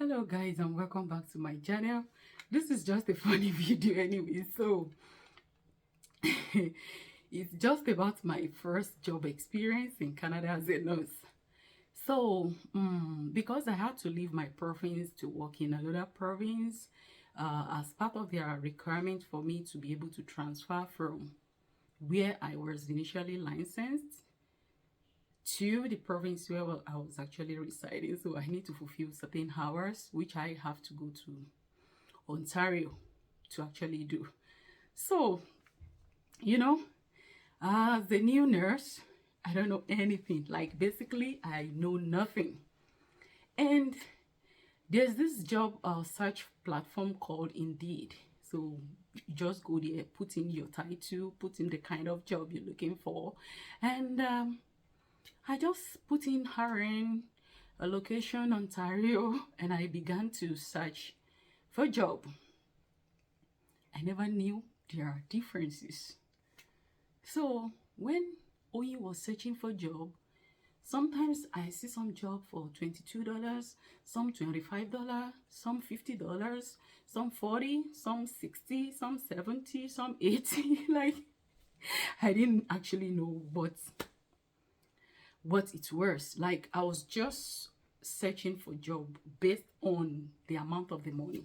Hello guys, and welcome back to my channel. This is just a funny video anyway, so it's just about my first job experience in Canada as a nurse. So because I had to leave my province to work in another province, as part of their requirement for me to be able to transfer from where I was initially licensed to the province where I was actually residing. So I need to fulfill certain hours, which I have to go to Ontario to actually do. So, as a new nurse, I don't know anything. Like, basically, I know nothing. And there's this job search platform called Indeed. So you just go there, put in your title, put in the kind of job you're looking for, and I just put in RN, a location, Ontario, and I began to search for a job. I never knew there are differences. So when OE was searching for a job, sometimes I see some job for $22, some $25, some $50, some $40, some $60, some $70, some $80. Like, I didn't actually know what it's worth. Like, I was just searching for job based on the amount of the money.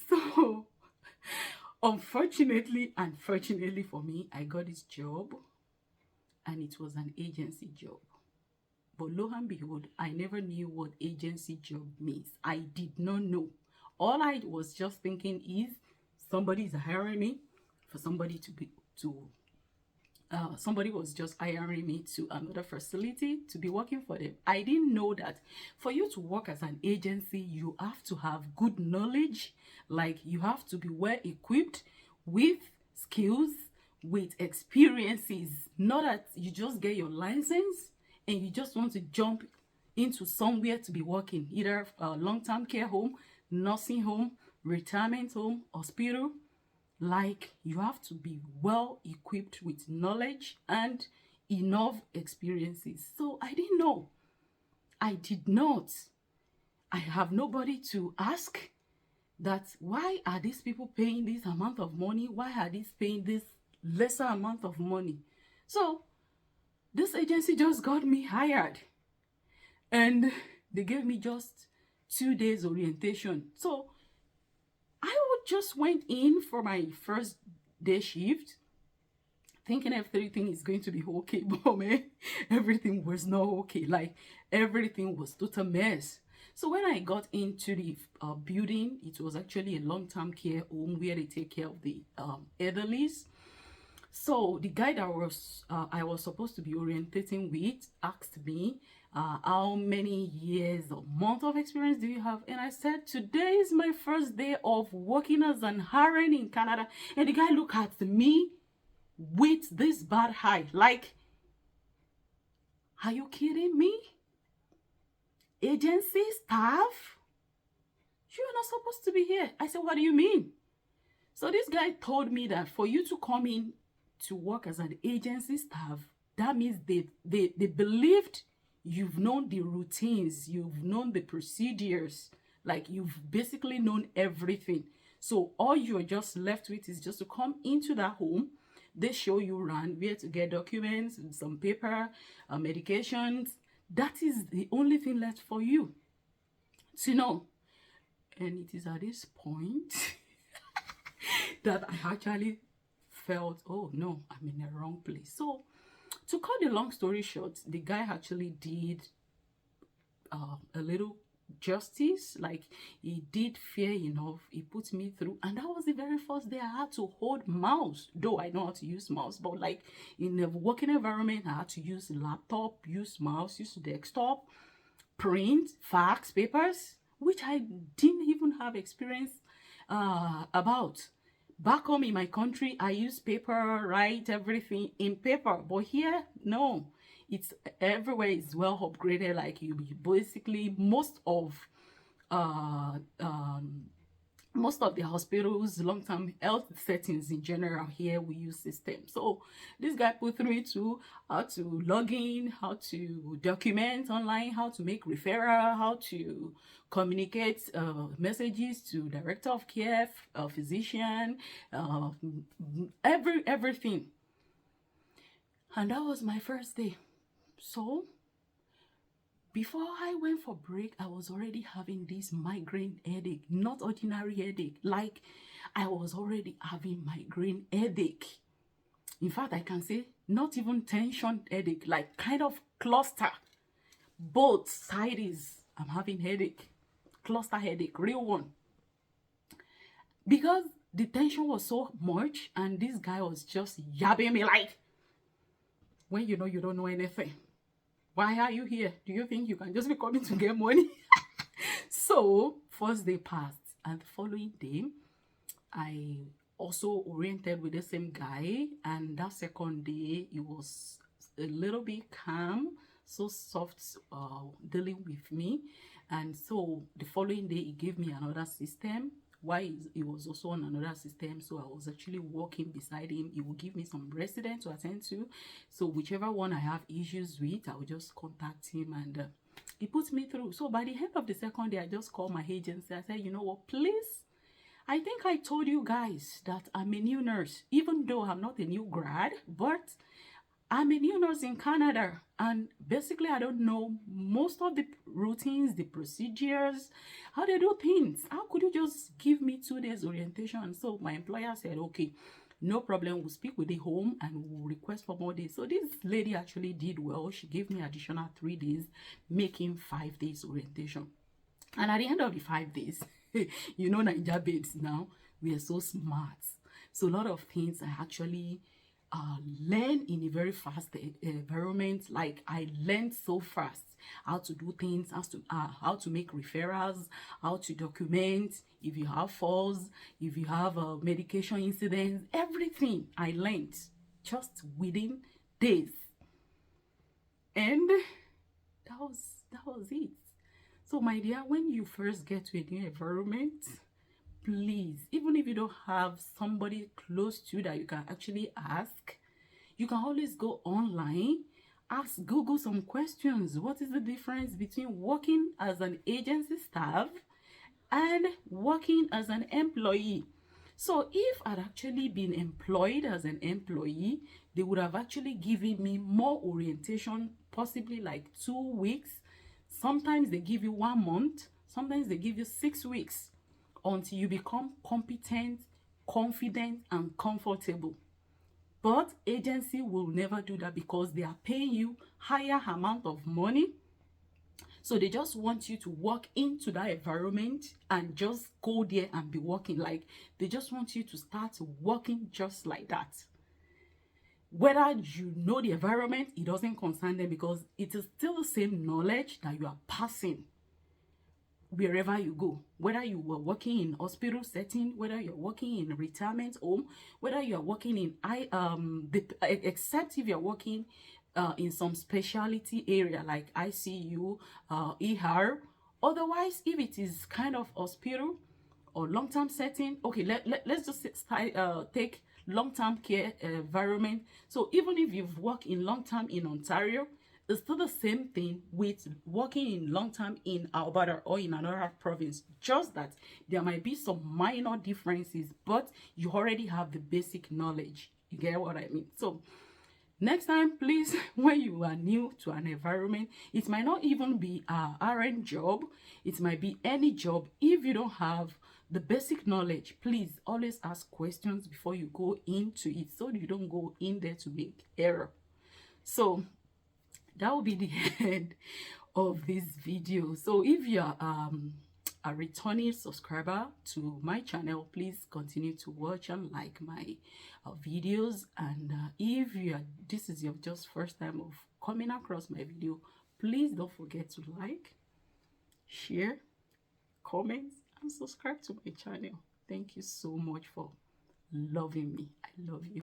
So unfortunately for me, I got this job and it was an agency job. But lo and behold, I never knew what agency job means. I did not know. All I was just thinking is somebody is hiring me for somebody somebody was just hiring me to another facility to be working for them. I didn't know that for you to work as an agency, you have to have good knowledge. Like, you have to be well equipped with skills, with experiences. Not that you just get your license and you just want to jump into somewhere to be working, either a long-term care home, nursing home, retirement home, hospital. Like, you have to be well equipped with knowledge and enough experiences. So I didn't know. I did not. I have nobody to ask that why are these people paying this amount of money? Why are these paying this lesser amount of money? So this agency just got me hired and they gave me just 2 days orientation. So I just went in for my first day shift thinking everything is going to be okay, but man, everything was not okay. Like, everything was total mess. So when I got into the building, it was actually a long-term care home where they take care of the elderly. So the guy that I was supposed to be orientating with asked me, how many years or month of experience do you have? And I said, today is my first day of working as an RN in Canada. And the guy looked at me with this bad eye, like, are you kidding me? Agency staff? You're not supposed to be here. I said, what do you mean? So this guy told me that for you to come in to work as an agency staff, that means they believed you've known the routines, you've known the procedures, like, you've basically known everything. So all you're just left with is just to come into that home. They show you around where to get documents, some paper, medications. That is the only thing left for you to know. And it is at this point that I actually felt, oh no, I'm in the wrong place. So to cut the long story short, the guy actually did a little justice. Like, he did fair enough. He put me through, and that was the very first day I had to hold mouse. Though I know how to use mouse, but like, in a working environment, I had to use laptop, use mouse, use desktop, print, fax, papers, which I didn't even have experience about. Back home in my country, I use paper, write everything in paper. But here, no. It's everywhere is well upgraded. Like, you basically, most most of the hospitals, long-term health settings in general here, we use systems. So this guy put me to how to log in, how to document online, how to make referral, how to communicate messages to director of care, physician, everything. And that was my first day. So before I went for break, I was already having this migraine headache, not ordinary headache. Like, I was already having migraine headache. In fact, I can say not even tension headache, like kind of cluster. Both sides, I'm having headache, cluster headache, real one. Because the tension was so much, and this guy was just yabbing me like, when you know you don't know anything. Why are you here? Do you think you can just be coming to get money? So, first day passed, and the following day, I also oriented with the same guy, and that second day, it was a little bit calm, so soft dealing with me. And so, the following day, he gave me another system. Why he was also on another system, so I was actually walking beside him. He will give me some residents to attend to, so whichever one I have issues with, I will just contact him, and he puts me through. So by the end of the second day, I just called my agency. I said, you know what, please, I think I told you guys that I'm a new nurse, even though I'm not a new grad, but I'm a new nurse in Canada, and basically I don't know most of the routines, the procedures, how they do things. How could you just give me 2 days orientation? So my employer said, okay, no problem, we'll speak with the home and we'll request for more days. So this lady actually did well. She gave me additional 3 days, making 5 days orientation. And at the end of the 5 days, you know, Naija babes now, we are so smart. So a lot of things I actually learn in a very fast environment. Like, I learned so fast how to do things, how to make referrals, how to document if you have falls, if you have medication incidents, everything I learned just within days. And that was it. So my dear, when you first get to a new environment, please, even if you don't have somebody close to you that you can actually ask, you can always go online, ask Google some questions. What is the difference between working as an agency staff and working as an employee? So if I'd actually been employed as an employee, they would have actually given me more orientation, possibly like 2 weeks. Sometimes they give you 1 month, sometimes they give you 6 weeks, until you become competent, confident, and comfortable. But agency will never do that, because they are paying you higher amount of money. So they just want you to walk into that environment and just go there and be working. Like, they just want you to start working just like that. Whether you know the environment, it doesn't concern them, because it is still the same knowledge that you are passing wherever you go. Whether you were working in hospital setting, whether you're working in retirement home, whether you're working in except if you're working in some specialty area like ICU, ER. Otherwise, if it is kind of hospital or long-term setting, okay, let's just take long-term care environment. So even if you've worked in long-term in Ontario, it's still the same thing with working in long-term in Alberta or in another province. Just that there might be some minor differences, but you already have the basic knowledge. You get what I mean? So next time, please, when you are new to an environment, it might not even be a RN job. It might be any job. If you don't have the basic knowledge, please always ask questions before you go into it, so you don't go in there to make error. So that will be the end of this video. So if you're a returning subscriber to my channel, please continue to watch and like my videos. And if this is your just first time of coming across my video, please don't forget to like, share, comment, and subscribe to my channel. Thank you so much for loving me. I love you.